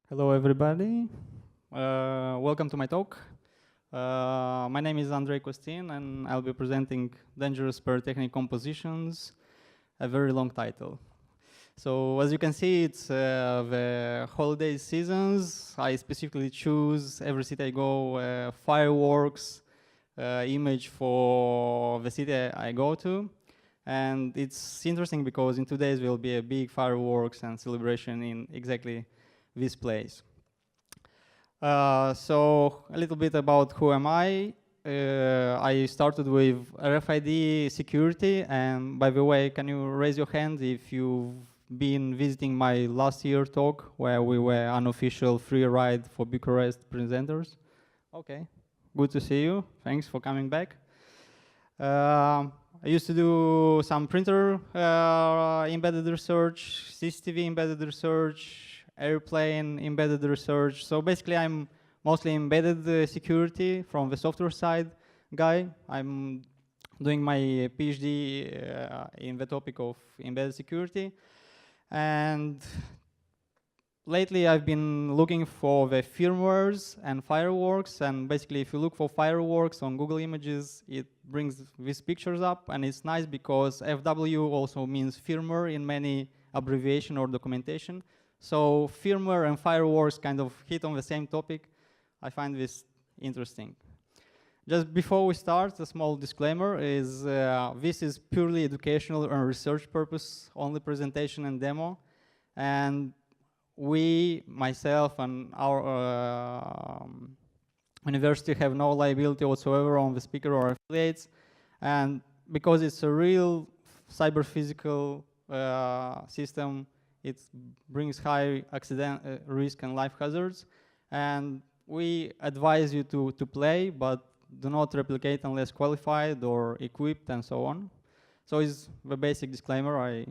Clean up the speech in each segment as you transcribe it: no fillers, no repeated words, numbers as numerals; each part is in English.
Hello, everybody. Welcome to my talk. My name is Andrei Costin, and I'll be presenting Dangerous Pyrotechnic Compositions, a very long title. So, as you can see, it's the holiday seasons. I specifically choose every city I go, fireworks, image for the city I go to. And it's interesting because in 2 days will be a big fireworks and celebration in exactly this place. So a little bit about who am I. I started with RFID security, and by the way, can you raise your hand if you've been visiting my last year talk where we were unofficial free ride for Bucharest presenters? Okay, good to see you. Thanks for coming back. I used to do some printer embedded research, CCTV embedded research, airplane embedded research. So basically, I'm mostly embedded security from the software side guy. I'm doing my PhD in the topic of embedded security. And lately, I've been looking for the firmwares and fireworks. And basically, if you look for fireworks on Google Images, it brings these pictures up. And it's nice because FW also means firmware in many abbreviation or documentation. So firmware and fireworks kind of hit on the same topic. I find this interesting. Just before we start, a small disclaimer is this is purely educational and research purpose, only presentation and demo. And we, myself and our university have no liability whatsoever on the speaker or affiliates. And because it's a real cyber-physical system, it brings high accident risk and life hazards, and we advise you to play, but do not replicate unless qualified or equipped and so on. So it's the basic disclaimer.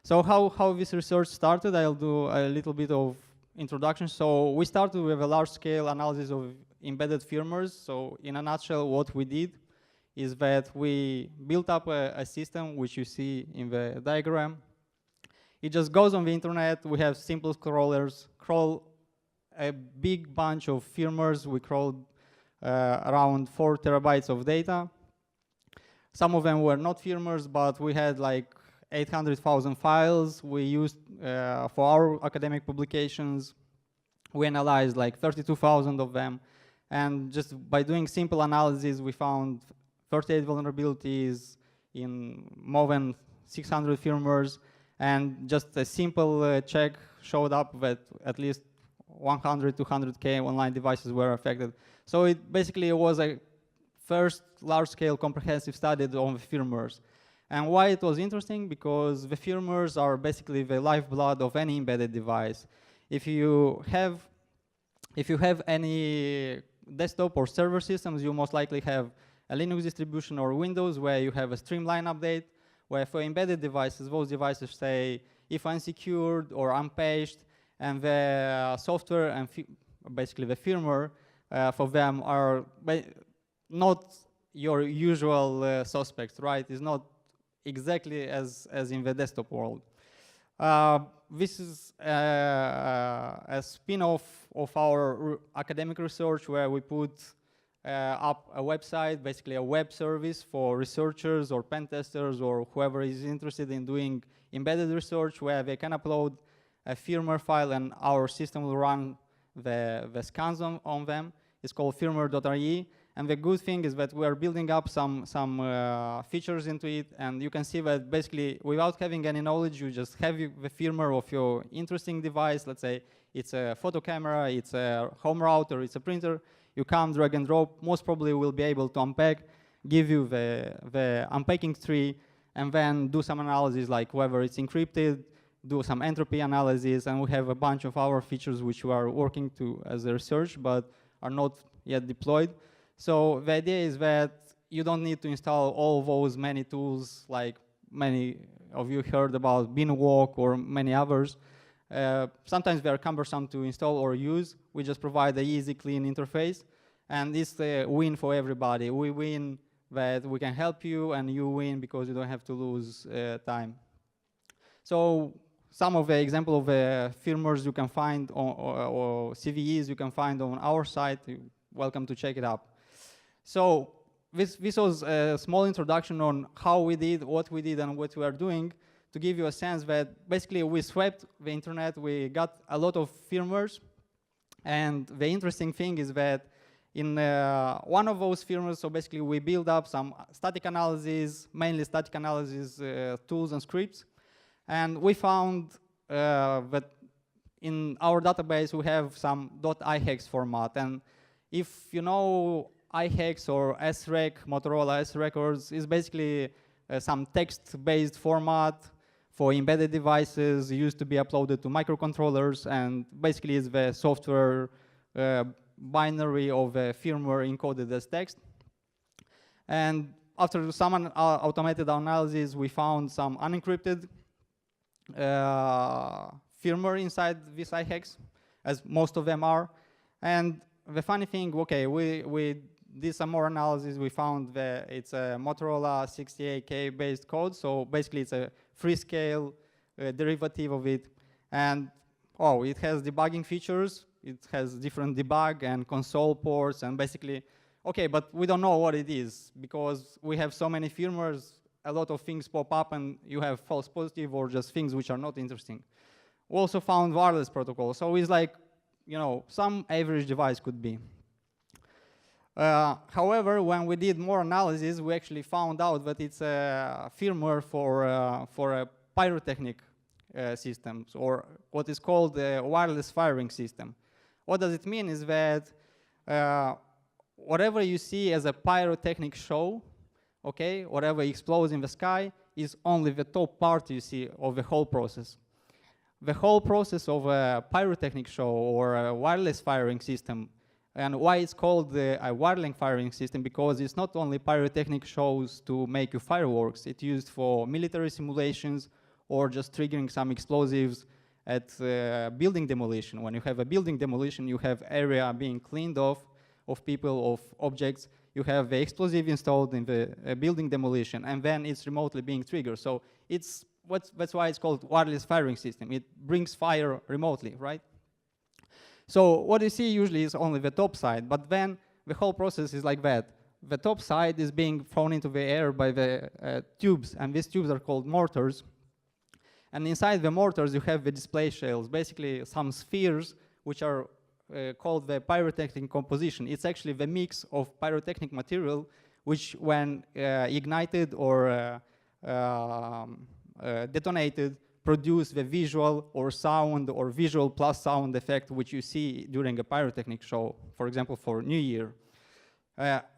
So how this research started, I'll do a little bit of introduction. So we started with a large-scale analysis of embedded firmwares. So in a nutshell, what we did is that we built up a system, which you see in the diagram. It just goes on the internet. We have simple scrollers, crawl a big bunch of firmwares. We crawled around 4 terabytes of data. Some of them were not firmwares, but we had like 800,000 files we used for our academic publications. We analyzed like 32,000 of them. And just by doing simple analysis, we found 38 vulnerabilities in more than 600 firmwares. And just a simple check showed up that at least 100, 200K online devices were affected. So it basically was a first large-scale comprehensive study on the firmwares. And why it was interesting? Because the firmwares are basically the lifeblood of any embedded device. If you have any desktop or server systems, you most likely have a Linux distribution or Windows where you have a streamline update, where for embedded devices, those devices say if unsecured or unpatched, and the software and basically the firmware for them are not your usual suspects, right? It's not exactly as in the desktop world. This is a spin-off of our academic research where we put up a website, basically a web service for researchers or pen testers or whoever is interested in doing embedded research, where they can upload a firmware file and our system will run the scans on them. It's called firmware.re. And the good thing is that we are building up some features into it, and you can see that basically without having any knowledge, you just have the firmware of your interesting device. Let's say it's a photo camera, it's a home router, it's a printer. You come, drag and drop, most probably will be able to unpack, give you the unpacking tree, and then do some analysis like whether it's encrypted, do some entropy analysis, and we have a bunch of our features which we are working to as a research, but are not yet deployed. So the idea is that you don't need to install all those many tools like many of you heard about Beanwalk or many others. Sometimes they are cumbersome to install or use. We just provide an easy, clean interface, and it's a win for everybody. We win that we can help you, and you win because you don't have to lose time. So some of the example of firmwares you can find on, or CVEs you can find on our site. You're welcome to check it out. So this was a small introduction on how we did, what we did, and what we are doing, to give you a sense that basically we swept the internet, we got a lot of firmwares, and the interesting thing is that in one of those firmwares, so basically we build up some static analysis, mainly static analysis tools and scripts, and we found that in our database we have some .ihex format, and if you know ihex or SREC, Motorola SRecords, is basically some text-based format for embedded devices, used to be uploaded to microcontrollers, and basically is the software binary of a firmware encoded as text. And after some automated analysis, we found some unencrypted firmware inside this ihex, as most of them are. And the funny thing, okay, we did some more analysis. We found that it's a Motorola 68K based code, so basically it's a free-scale derivative of it. And oh, it has debugging features. It has different debug and console ports, and basically, okay, but we don't know what it is because we have so many firmwares, a lot of things pop up and you have false positive or just things which are not interesting. We also found wireless protocol, so it's like, you know, some average device could be. However, when we did more analysis, we actually found out that it's a firmware for a Pyrotechnic systems, or what is called a wireless firing system. What does it mean is that whatever you see as a pyrotechnic show, okay, whatever explodes in the sky, is only the top part you see of the whole process. The whole process of a pyrotechnic show or a wireless firing system, and why it's called a wireless firing system, because it's not only pyrotechnic shows to make you fireworks, it's used for military simulations or just triggering some explosives at building demolition. When you have a building demolition, you have area being cleaned off of people, of objects. You have the explosive installed in the building demolition, and then it's remotely being triggered. So that's why it's called wireless firing system. It brings fire remotely, right? So what you see usually is only the top side, but then the whole process is like that. The top side is being thrown into the air by the tubes, and these tubes are called mortars. And inside the mortars, you have the display shells, basically some spheres, which are called the pyrotechnic composition. It's actually the mix of pyrotechnic material, which when ignited or detonated, produce the visual or sound or visual plus sound effect, which you see during a pyrotechnic show, for example, for New Year.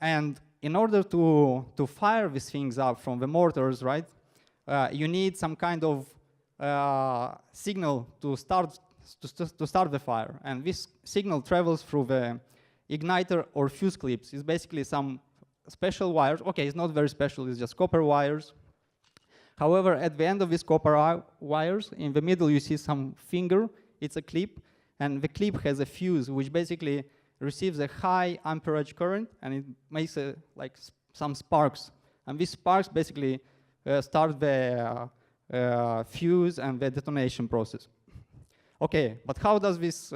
And in order to fire these things up from the mortars, right, you need some kind of signal to start the fire, and this signal travels through the igniter or fuse clips. It's basically some special wires. Okay, it's not very special, it's just copper wires. However, at the end of these copper wires, in the middle you see some finger, it's a clip, and the clip has a fuse which basically receives a high amperage current, and it makes like some sparks. And these sparks basically start the fuse and the detonation process. Okay, but how does this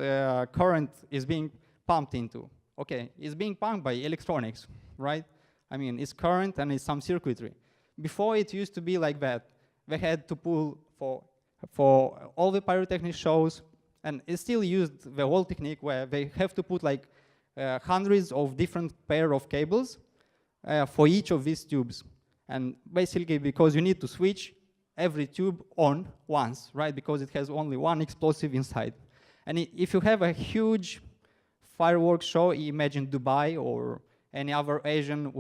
current is being pumped into? Okay, it's being pumped by electronics, right? I mean, it's current and it's some circuitry. Before it used to be like that. They had to pull for all the pyrotechnic shows, and it's still used the old technique where they have to put like hundreds of different pair of cables for each of these tubes. And basically because you need to switch every tube on once, right? Because it has only one explosive inside. And if you have a huge fireworks show, imagine Dubai or any other Asian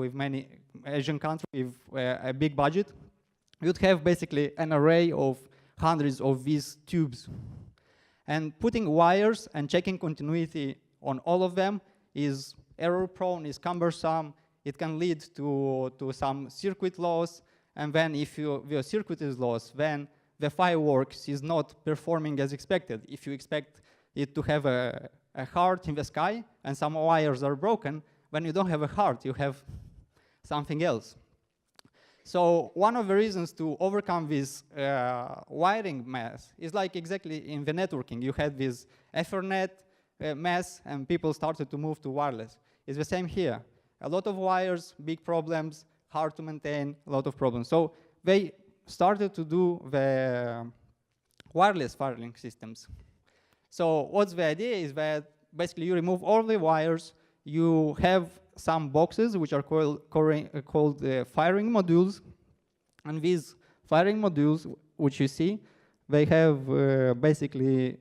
country with a big budget, you'd have basically an array of hundreds of these tubes. And putting wires and checking continuity on all of them is error-prone, is cumbersome. It can lead to some circuit loss. And then if your circuit is lost, then the fireworks is not performing as expected. If you expect it to have a heart in the sky and some wires are broken, when you don't have a heart, you have something else. So one of the reasons to overcome this wiring mess is like exactly in the networking. You had this Ethernet mess, and people started to move to wireless. It's the same here. A lot of wires, big problems, hard to maintain, a lot of problems. So they started to do the wireless firing systems. So what's the idea is that basically you remove all the wires, you have some boxes which are called firing modules, and these firing modules, which you see, they have basically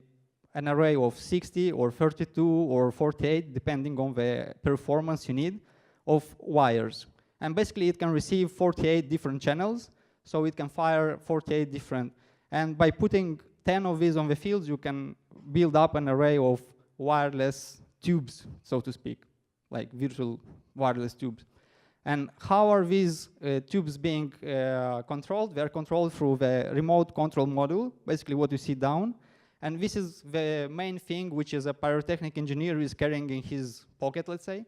an array of 60 or 32 or 48, depending on the performance you need, of wires. And basically it can receive 48 different channels, so it can fire 48 different. And by putting 10 of these on the fields, you can build up an array of wireless tubes, so to speak, like virtual wireless tubes. And how are these tubes being controlled? They're controlled through the remote control module, basically what you see down. And this is the main thing which is a pyrotechnic engineer is carrying in his pocket, let's say.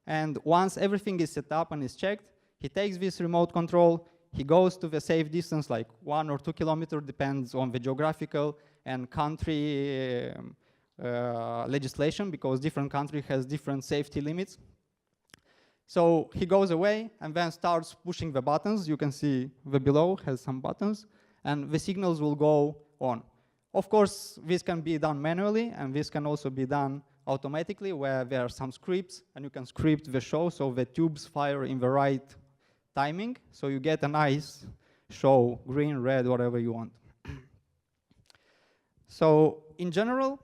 And once everything is set up and is checked, he takes this remote control, he goes to the safe distance, like 1 or 2 kilometers, depends on the geographical and country legislation, because different country has different safety limits. So he goes away and then starts pushing the buttons. You can see the below has some buttons, and the signals will go on. Of course, this can be done manually, and this can also be done automatically, where there are some scripts, and you can script the show so the tubes fire in the right timing, so you get a nice show, green, red, whatever you want. So in general,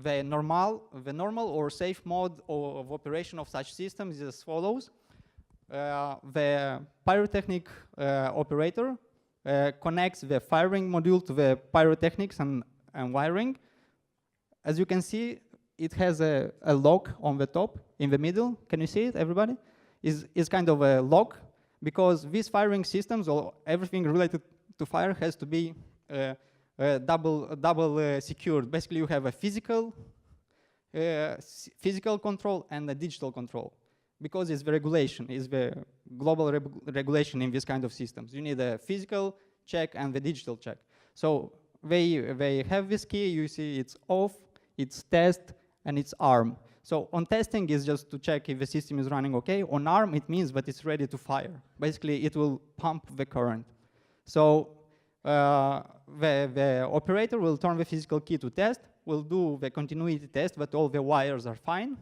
the normal or safe mode of operation of such systems is as follows. The pyrotechnic operator connects the firing module to the pyrotechnics and wiring. As you can see, it has a lock on the top, in the middle. Can you see it, everybody? Is kind of a lock, because these firing systems, or everything related to fire, has to be double secured. Basically, you have a physical control and a digital control, because it's the regulation, it's the global regulation in this kind of systems. You need a physical check and the digital check. So they have this key. You see, it's off, it's test, and it's arm. So on testing is just to check if the system is running okay. On arm, it means that it's ready to fire. Basically, it will pump the current. So the operator will turn the physical key to test, will do the continuity test that all the wires are fine,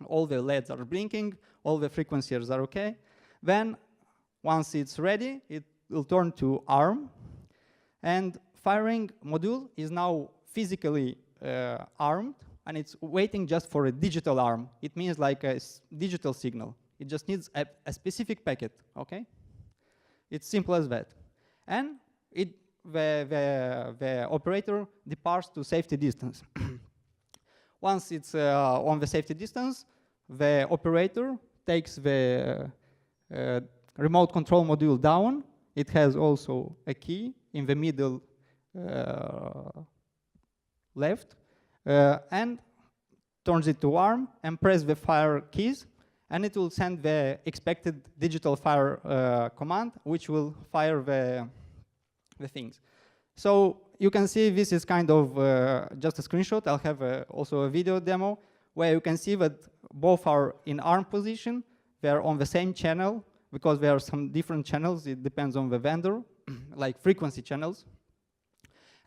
all the LEDs are blinking, all the frequencies are okay. Then, once it's ready, it will turn to arm, and firing module is now physically armed, and it's waiting just for a digital arm. It means like a digital signal. It just needs a specific packet, okay? It's simple as that. And the operator departs to safety distance. Once it's on the safety distance, the operator takes the remote control module down. It has also a key in the middle left, and turns it to arm and press the fire keys, and it will send the expected digital fire command, which will fire the things. So you can see this is kind of just a screenshot. I'll have also a video demo where you can see that both are in arm position. They're on the same channel, because there are some different channels. It depends on the vendor, like frequency channels.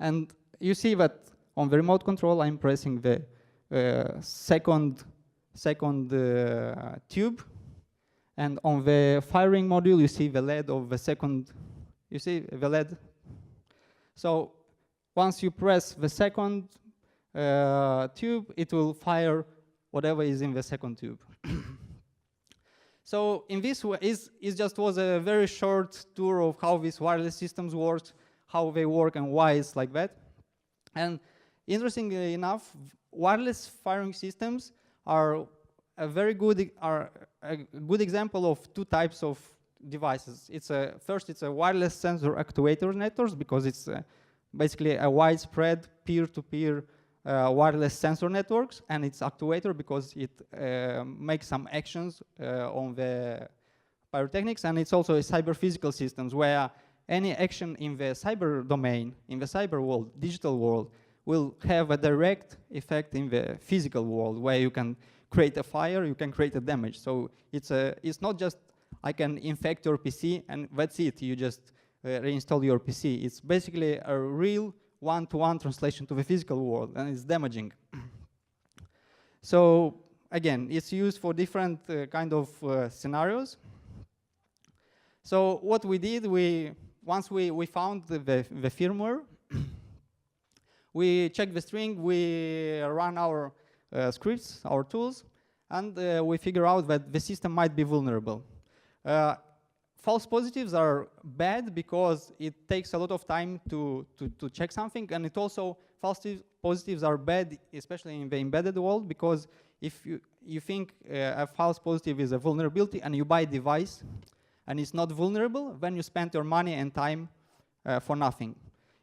And you see that on the remote control, I'm pressing the second tube. And on the firing module, you see the LED of the second, you see the LED? So once you press the second tube, it will fire whatever is in the second tube. So in this way, it just was a very short tour of how these wireless systems work, how they work, and why it's like that. And interestingly enough, wireless firing systems are a good example of two types of devices. First, it's a wireless sensor actuator networks, because it's basically a widespread peer-to-peer wireless sensor networks, and it's actuator because it makes some actions on the pyrotechnics, and it's also a cyber-physical systems where any action in the cyber domain, in the cyber world, digital world, will have a direct effect in the physical world, where you can create a fire, you can create a damage. So it's not just I can infect your PC and that's it, you just reinstall your PC. It's basically a real one-to-one translation to the physical world, and it's damaging. So again, it's used for different kind of scenarios. So what we did, once we found the firmware, we checked the string, we run our scripts, our tools, and we figure out that the system might be vulnerable. False positives are bad because it takes a lot of time to check something, and it also, false positives are bad, especially in the embedded world, because if you think a false positive is a vulnerability and you buy a device and it's not vulnerable, then you spend your money and time for nothing.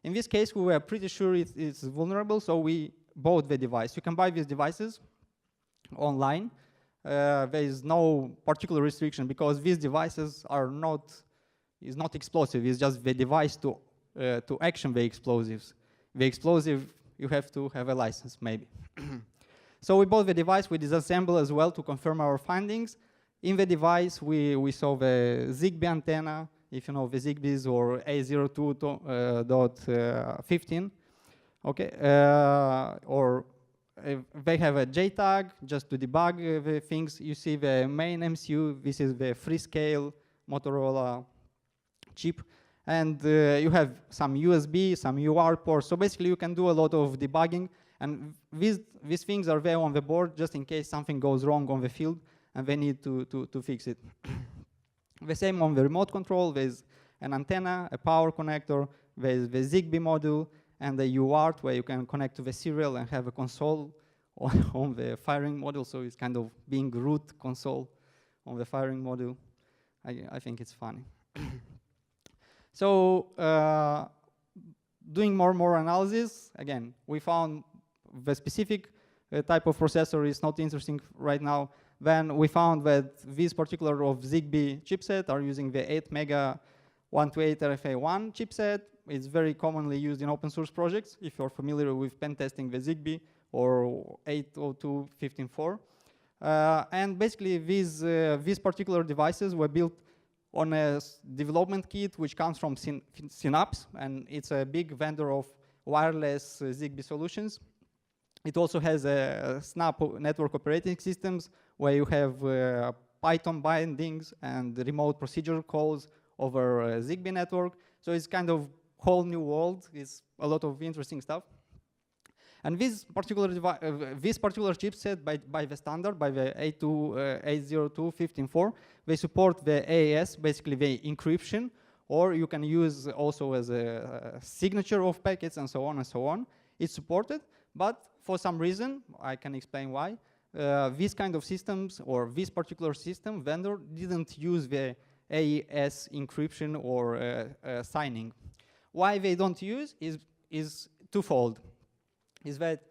In this case, we were pretty sure it's vulnerable, so we bought the device. You can buy these devices online. There is no particular restriction because these devices are not explosive. It's just the device to action the explosives. The explosive, you have to have a license, maybe. So we bought the device. We disassembled as well to confirm our findings. In the device, we saw the Zigbee antenna, if you know the Zigbees, or A02.15. Okay, or they have a JTAG just to debug the things. You see the main MCU. This is the Freescale Motorola chip. And you have some USB, some UART ports. So basically, you can do a lot of debugging. And these things are there on the board just in case something goes wrong on the field and they need to fix it. The same on the remote control. There's an antenna, a power connector, there's the Zigbee module, and the UART where you can connect to the serial and have a console on the firing module. So it's kind of being root console on the firing module. I think it's funny. So doing more analysis, again, we found the specific type of processor is not interesting right now. Then we found that these particular of Zigbee chipset are using the 8 mega 128 RFA1 chipset. It's very commonly used in open source projects, if you're familiar with pen testing the Zigbee or 802.15.4. And basically, these particular devices were built on a development kit which comes from Synapse, and it's a big vendor of wireless Zigbee solutions. It also has a Snap network operating systems where you have Python bindings and remote procedure calls over Zigbee network. So it's kind of whole new world. It's a lot of interesting stuff. And this particular chipset, by the standard, by the 802.15.4, they support the AES, basically the encryption, or you can use also as a signature of packets and so on and so on. It's supported, but for some reason, I can explain why, these kind of systems or this particular system vendor didn't use the AES encryption or signing. Why they don't use is twofold. Is that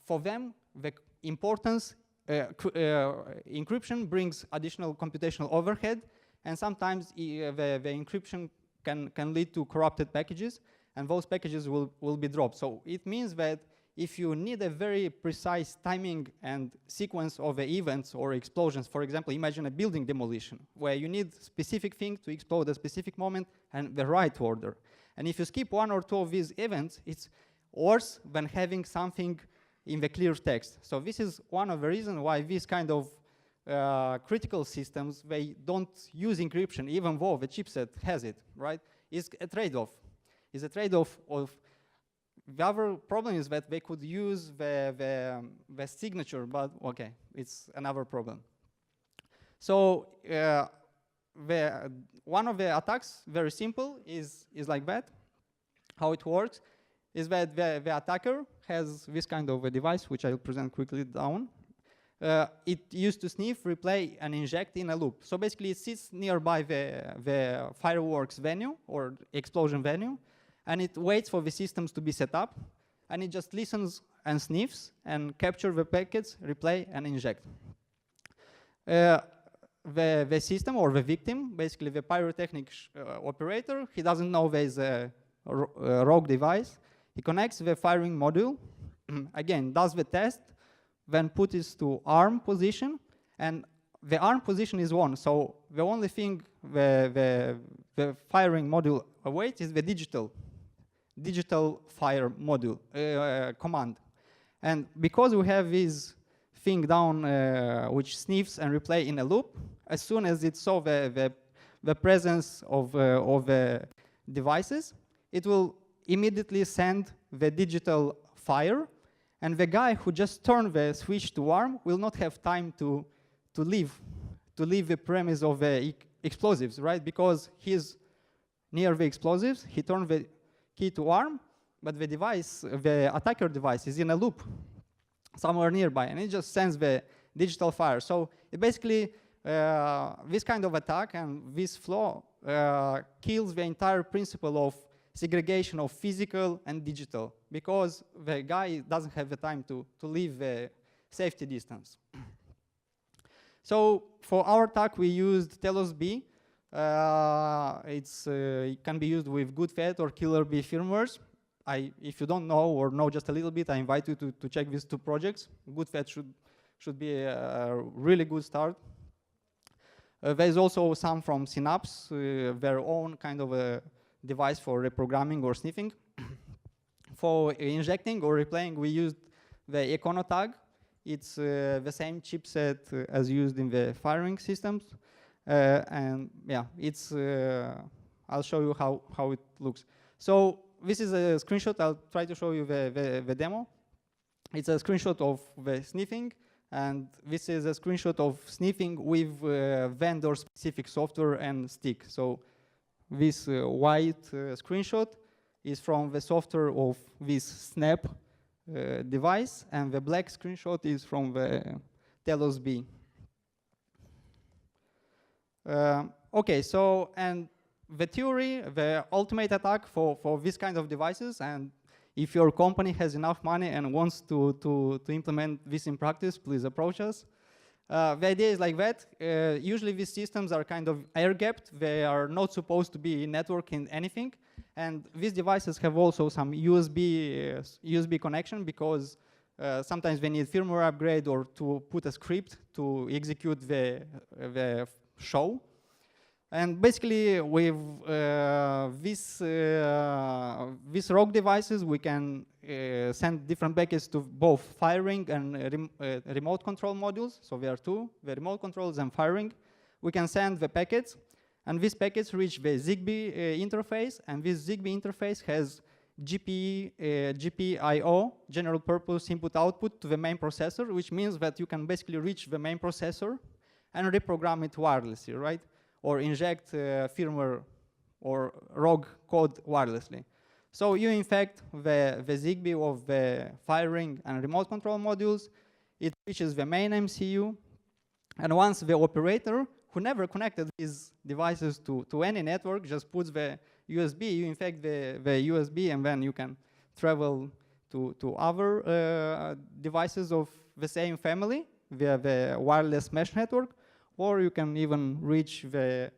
for them, the importance, encryption brings additional computational overhead, and sometimes the encryption can lead to corrupted packages, and those packages will be dropped. So it means that if you need a very precise timing and sequence of the events or explosions, for example, imagine a building demolition, where you need specific thing to explode at a specific moment and the right order. And if you skip one or two of these events, it's worse than having something in the clear text. So this is one of the reasons why these kind of critical systems, they don't use encryption, even though the chipset has it, right? It's a trade-off. It's a trade-off of, the other problem is that they could use the signature, but okay, it's another problem. So one of the attacks, very simple, is like that. How it works is that the attacker has this kind of a device, which I'll present quickly down. It used to sniff, replay, and inject in a loop. So basically, it sits nearby the fireworks venue or explosion venue, and it waits for the systems to be set up, and it just listens and sniffs and capture the packets, replay, and inject. the system or the victim, basically the pyrotechnic operator, he doesn't know there's a rogue device. He connects the firing module, again, does the test, then puts it to arm position, and the arm position is 1. So the only thing the firing module awaits is the digital fire module command. And because we have this thing down which sniffs and replay in a loop, as soon as it saw the presence of the devices, it will immediately send the digital fire, and the guy who just turned the switch to arm will not have time to leave the premise of the explosives, right? Because he's near the explosives, he turned the key to arm, but the device, the attacker device, is in a loop somewhere nearby, and it just sends the digital fire. So it basically, this kind of attack and this flaw kills the entire principle of segregation of physical and digital, because the guy doesn't have the time to leave the safety distance. So for our attack, we used Telos B. It can be used with good fat or killer B firmwares. If you don't know or know just a little bit, I invite you to check these 2 projects. Good fat should be a really good start. There's also some from Synapse, their own kind of a device for reprogramming or sniffing. For injecting or replaying, we used the Econotag. It's the same chipset as used in the firing systems. And yeah, it's, I'll show you how it looks. So this is a screenshot. I'll try to show you the demo. It's a screenshot of the sniffing, and this is a screenshot of sniffing with vendor-specific software and stick. So this white screenshot is from the software of this Snap device, and the black screenshot is from the Telos B. Okay, so, and the theory, the ultimate attack for this kind of devices, and if your company has enough money and wants to implement this in practice, please approach us. The idea is like that. Usually these systems are kind of air-gapped. They are not supposed to be networking anything. And these devices have also some USB connection, because sometimes they need firmware upgrade or to put a script to execute the show. And basically, with these rogue devices, we can send different packets to both firing and remote control modules. So there are 2, the remote controls and firing. We can send the packets, and these packets reach the ZigBee interface, and this ZigBee interface has GPIO, general purpose input-output, to the main processor, which means that you can basically reach the main processor and reprogram it wirelessly, right? Or inject firmware or rogue code wirelessly. So you infect the ZigBee of the firing and remote control modules. It reaches the main MCU. And once the operator, who never connected these devices to any network, just puts the USB, you infect the USB, and then you can travel to other devices of the same family via the wireless mesh network, or you can even reach the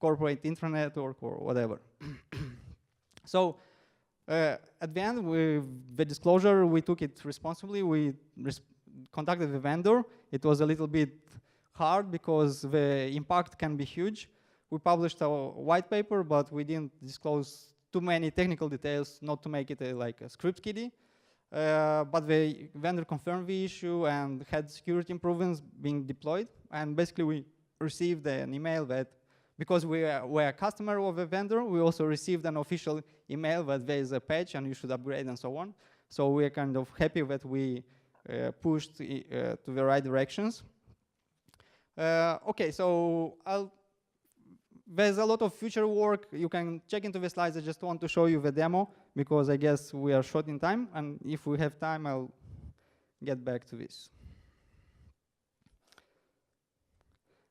corporate intranet or whatever. So at the end, with the disclosure, we took it responsibly. We contacted the vendor. It was a little bit hard because the impact can be huge. We published a white paper, but we didn't disclose too many technical details, not to make it like a script kiddie. But the vendor confirmed the issue and had security improvements being deployed. And basically, we received an email that, because we're a customer of a vendor, we also received an official email that there is a patch and you should upgrade and so on. So we're kind of happy that we pushed to the right directions. Okay, so there's a lot of future work. You can check into the slides. I just want to show you the demo because I guess we are short in time. And if we have time, I'll get back to this.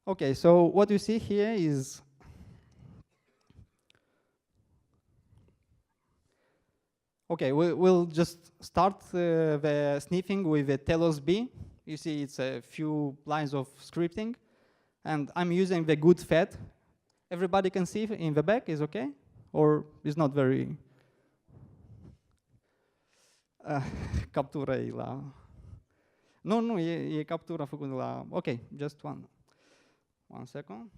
Okay, so what you see here is okay, we'll just start the sniffing with the Telos B. You see it's a few lines of scripting, and I'm using the good fat. Everybody can see in the back, is okay? Or is not very... captura e la... Nu, e captura făcută la... Ok, just one second.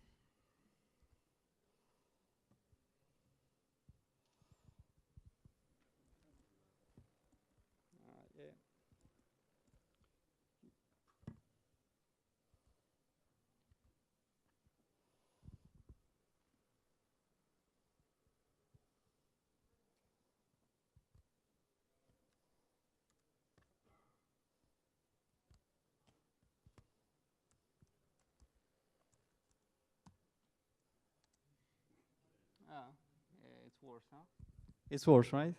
It's worse, huh? It's worse, right?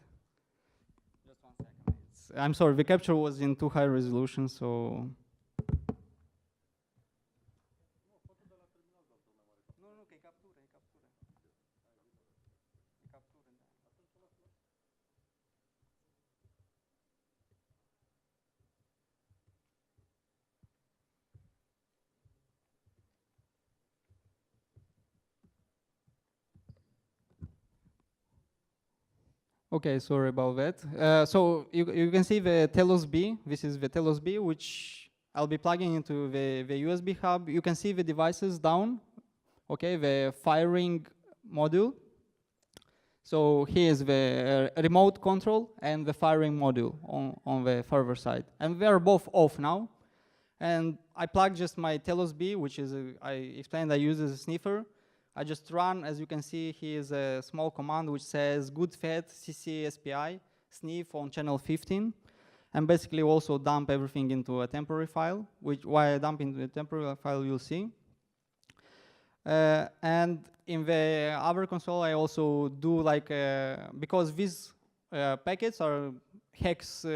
Just 1 second. I'm sorry, the capture was in too high resolution, so... Okay, sorry about that. So you can see the Telos B. This is the Telos B, which I'll be plugging into the USB hub. You can see the devices down. Okay, the firing module. So here is the remote control and the firing module on the server side. And they are both off now. And I plugged just my Telos B, which is, I explained I use as a sniffer. I just run, as you can see, here is a small command which says good fat cc spi sniff on channel 15, and basically also dump everything into a temporary file, which why I dump into a temporary file you'll see. And in the other console I also do like, because these packets are hex,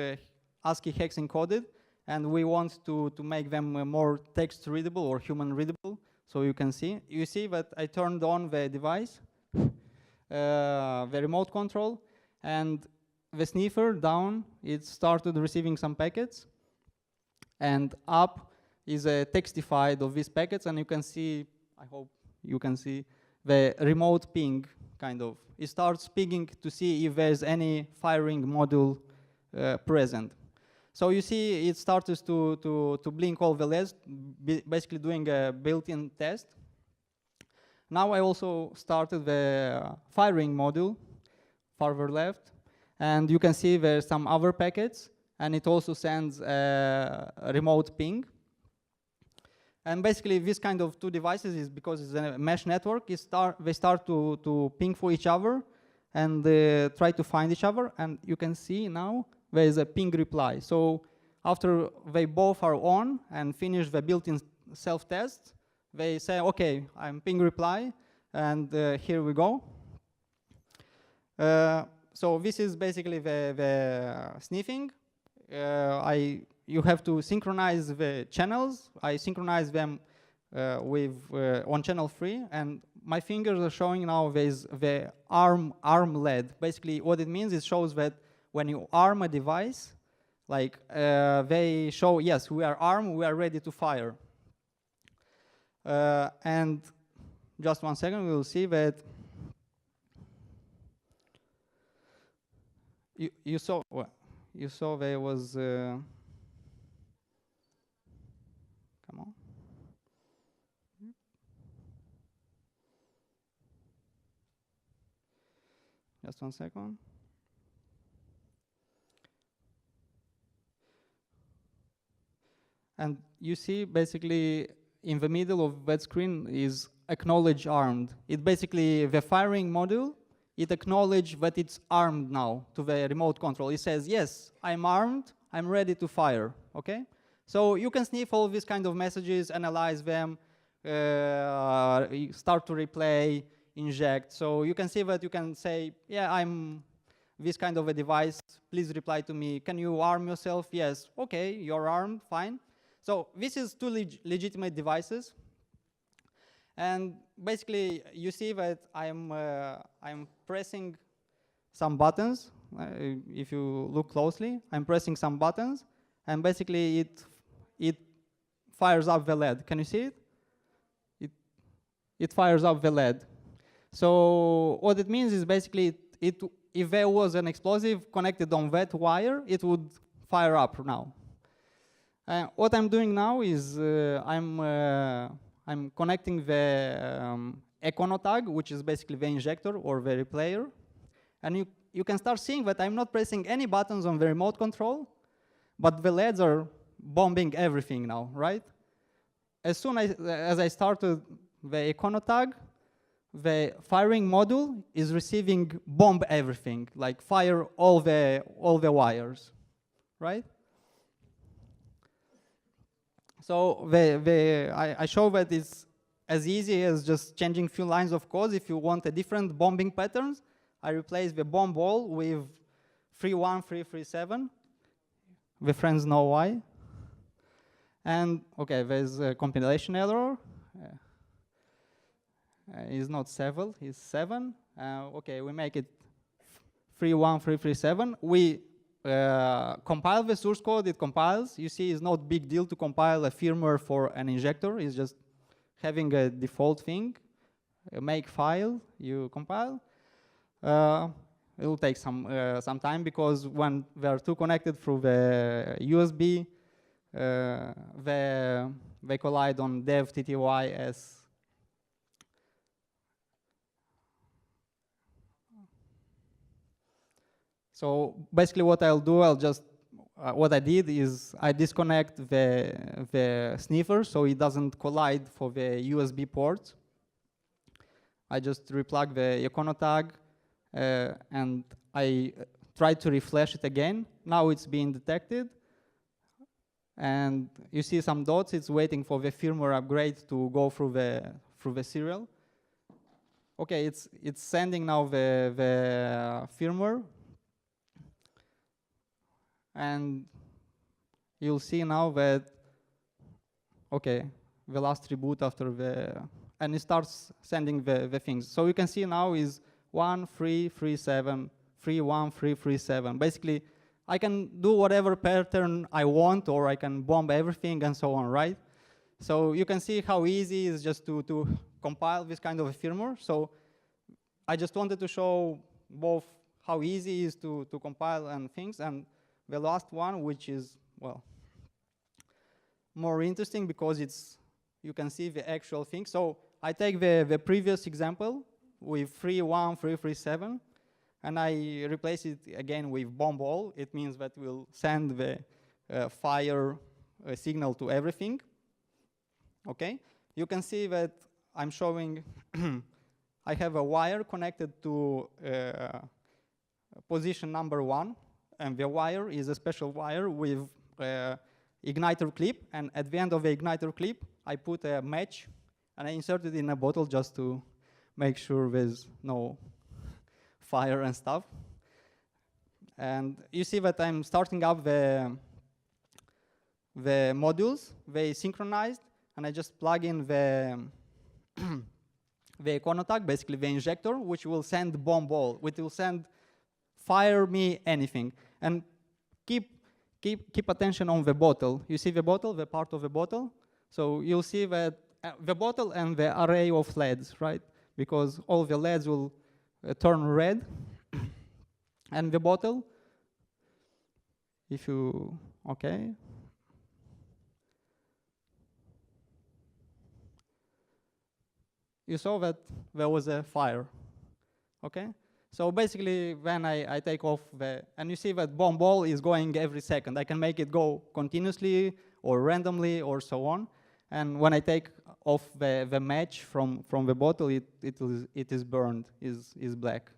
ASCII hex encoded, and we want to make them more text readable or human readable. So you see that I turned on the device, the remote control, and the sniffer down, it started receiving some packets, and up is a textified of these packets, and you can see, I hope you can see, the remote ping, kind of. It starts pinging to see if there's any firing module present. So you see it starts to blink all the LEDs, basically doing a built-in test. Now I also started the firing module, farther left, and you can see there's some other packets, and it also sends a remote ping. And basically this kind of two devices is because it's a mesh network, they start to ping for each other and try to find each other, and you can see now there is a ping reply. So after they both are on and finish the built-in self-test, they say, okay, I'm ping reply, and here we go. So this is basically the sniffing. You have to synchronize the channels. I synchronize them on channel 3, and my fingers are showing now there's the arm LED. Basically what it means, it shows that when you arm a device, like they show, yes, we are armed, we are ready to fire. And just 1 second, we will see that you saw there was come on. Just 1 second. And you see basically in the middle of that screen is acknowledge armed. It basically, the firing module, it acknowledges that it's armed now to the remote control. It says, yes, I'm armed, I'm ready to fire, okay? So you can sniff all these kind of messages, analyze them, start to replay, inject. So you can see that you can say, yeah, I'm this kind of a device, please reply to me. Can you arm yourself? Yes, okay, you're armed, fine. So this is two legitimate devices. And basically, you see that I'm pressing some buttons. If you look closely, I'm pressing some buttons, and basically it fires up the LED. Can you see it? It fires up the LED. So what it means is basically, if there was an explosive connected on that wire, it would fire up now. What I'm doing now is I'm connecting the Econo tag, which is basically the injector or the replayer. And you can start seeing that I'm not pressing any buttons on the remote control, but the LEDs are bombing everything now, right? As soon as I started the Econo tag, the firing module is receiving bomb everything, like fire all the wires, right? So I show that it's as easy as just changing few lines of code. If you want a different bombing patterns, I replace the bomb ball with 31337. The friends know why. And okay, there's a compilation error. It's not several, it's 7. Okay, we make it 31337. We compile the source code, it compiles. You see, it's not big deal to compile a firmware for an injector. It's just having a default thing. Make file, you compile. It will take some time because when they are two connected through the USB, they collide on dev TTY as so basically what I'll do, what I did is I disconnect the sniffer so it doesn't collide for the USB port. I just replug the Econo tag and I try to refresh it again. Now it's being detected. And you see some dots, it's waiting for the firmware upgrade to go through the serial. Okay, it's sending now the firmware. And you'll see now that, okay, the last reboot after and it starts sending the things. So you can see now is 1337, 31337. Basically, I can do whatever pattern I want, or I can bomb everything and so on, right? So you can see how easy it is just to compile this kind of a firmware. So I just wanted to show both how easy it is to compile and things, and the last one, which is, well, more interesting because you can see the actual thing. So I take the previous example with 31337, and I replace it again with bomb all. It means that we'll send the fire signal to everything. Okay, you can see that I'm showing I have a wire connected to position number 1. And the wire is a special wire with igniter clip. And at the end of the igniter clip, I put a match, and I insert it in a bottle just to make sure there's no fire and stuff. And you see that I'm starting up the modules, they synchronized, and I just plug in the Econo tag, basically the injector, which will send bomb ball, which will send fire me anything. And keep attention on the bottle. You see the bottle, the part of the bottle? So you'll see that the bottle and the array of LEDs, right? Because all the LEDs will turn red. And the bottle, if you, okay. You saw that there was a fire, okay? So basically, when I take off and you see that bomb ball is going every second. I can make it go continuously or randomly or so on. And when I take off the match from the bottle, it is burned, is black.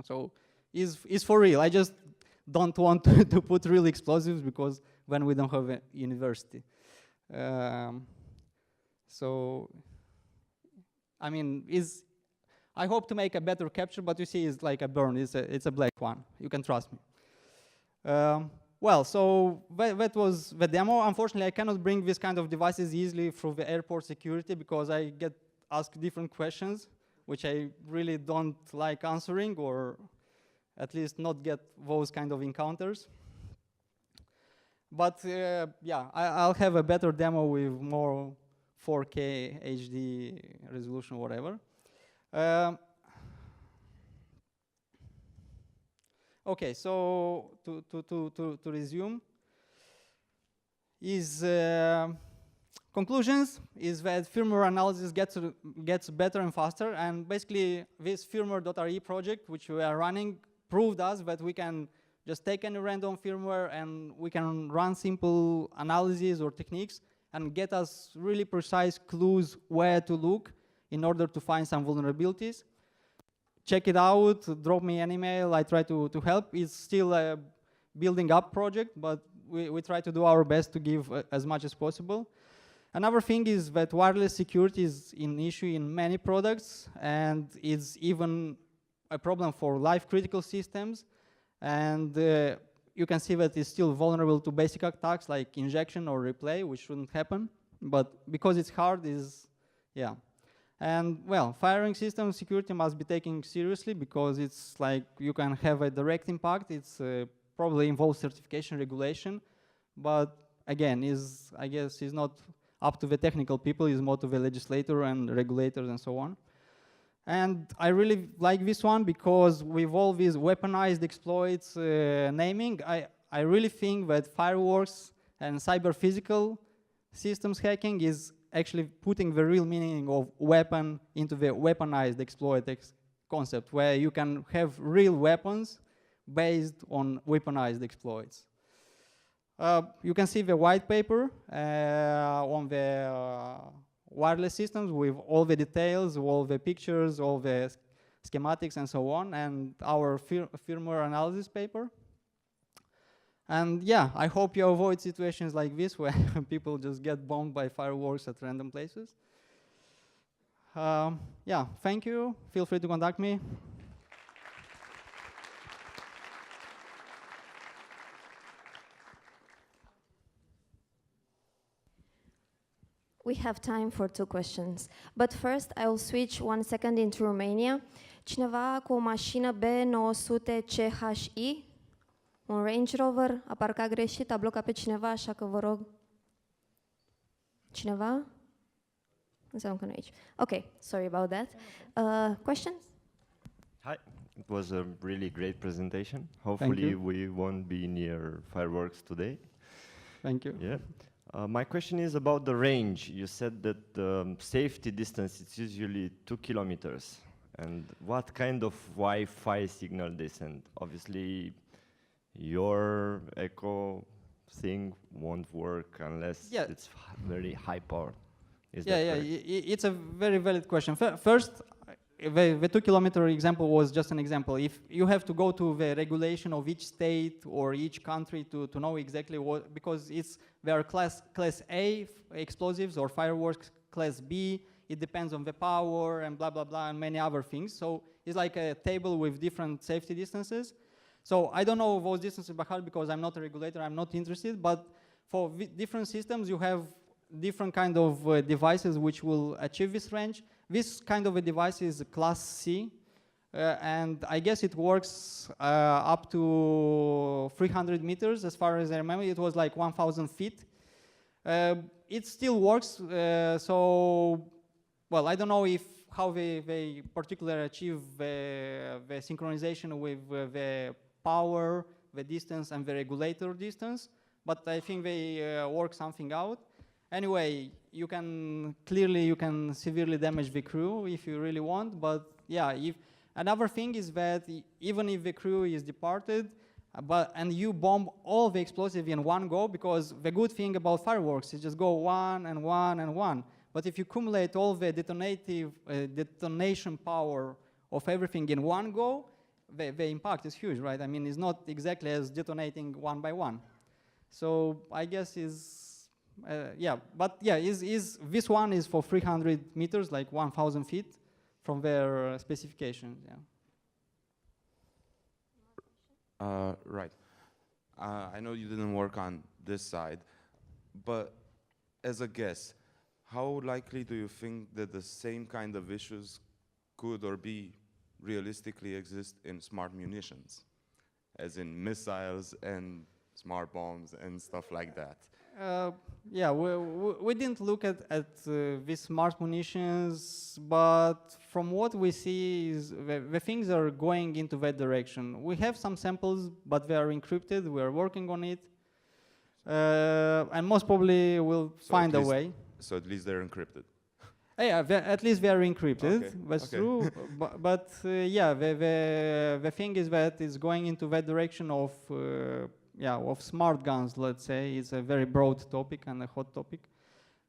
So it's for real. I just don't want to put real explosives because when we don't have a university. So, I mean, I hope to make a better capture, but you see it's like a burn. It's a black one. You can trust me. Well, so that was the demo. Unfortunately, I cannot bring this kind of devices easily through the airport security because I get asked different questions, which I really don't like answering, or at least not get those kind of encounters. But yeah, I'll have a better demo with more 4K HD resolution, whatever. Okay, so to resume, is conclusions is that firmware analysis gets better and faster, and basically this firmware.re project, which we are running, proved us that we can just take any random firmware and we can run simple analyses or techniques and get us really precise clues where to look in order to find some vulnerabilities. Check it out, drop me an email, I try to help. It's still a building up project, but we try to do our best to give as much as possible. Another thing is that wireless security is an issue in many products, and it's even a problem for life-critical systems. And you can see that it's still vulnerable to basic attacks like injection or replay, which shouldn't happen. But because it's hard, yeah. And well, firing system security must be taken seriously because it's like you can have a direct impact. It's probably involves certification regulation, but again, I guess is not up to the technical people, is more to the legislator and regulators and so on. And I really like this one because with all these weaponized exploits naming, I really think that fireworks and cyber physical systems hacking is actually putting the real meaning of weapon into the weaponized exploit concept, where you can have real weapons based on weaponized exploits. You can see the white paper on the wireless systems with all the details, all the pictures, all the schematics and so on, and our firmware analysis paper. And yeah, I hope you avoid situations like this where people just get bombed by fireworks at random places. Yeah, thank you. Feel free to contact me. We have time for 2 questions. But first, I will switch 1 second into Romania. Cineva cu o mașină B900 CHI, un Range Rover, a parcat greșit, a blocat pe cineva, așa că vă rog. Cineva? Înseamnă că nu aici. Okay, sorry about that. Questions? Hi. It was a really great presentation. Hopefully we won't be near fireworks today. Thank you. Yeah. My question is about the range. You said that the safety distance is usually 2 kilometers. And what kind of Wi-Fi signal they send? Obviously, your echo thing won't work unless it's very high power. Is that correct? It's a very valid question. First, the 2 kilometer example was just an example. If you have to go to the regulation of each state or each country to know exactly what, because there are class A explosives or fireworks, class B, it depends on the power and blah, blah, blah, and many other things. So it's like a table with different safety distances. So I don't know those distances by heart because I'm not a regulator, I'm not interested, but for different systems you have different kind of devices which will achieve this range. This kind of a device is class C, and I guess it works up to 300 meters. As far as I remember, it was like 1,000 feet. It still works, so, well, I don't know how they particularly achieve the synchronization with the power, the distance, and the regulator distance, but I think they work something out. Anyway, you can severely damage the crew if you really want, but yeah, another thing is that even if the crew is departed, and you bomb all the explosive in one go, because the good thing about fireworks is just go one and one and one. But if you accumulate all the detonation power of everything in one go, the impact is huge, right? I mean, it's not exactly as detonating one by one. So I guess this one is for 300 meters, like 1,000 feet from their specifications. Yeah. Right. I know you didn't work on this side, but as a guess, how likely do you think that the same kind of issues could or be realistically exist in smart munitions, as in missiles and smart bombs and stuff like that. Yeah, we didn't look at these smart munitions, but from what we see is the things are going into that direction. We have some samples, but they are encrypted. We are working on it, and most probably we'll So find at a least- way. So at least they're encrypted. Yeah, at least they are encrypted. Okay, That's okay. true. But yeah, the thing is that it's going into that direction of of smart guns. Let's say it's a very broad topic and a hot topic.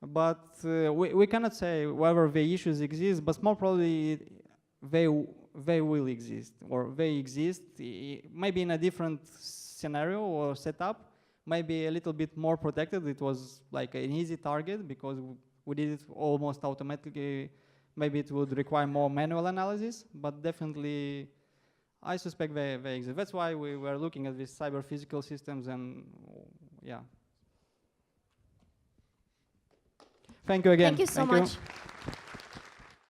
But we cannot say whether the issues exist. But more probably they will exist, or they exist. Maybe in a different scenario or setup. Maybe a little bit more protected. It was like an easy target because we did it almost automatically. Maybe it would require more manual analysis, but definitely I suspect they exist. That's why we were looking at these cyber physical systems, and yeah. Thank you again. Thank you so much.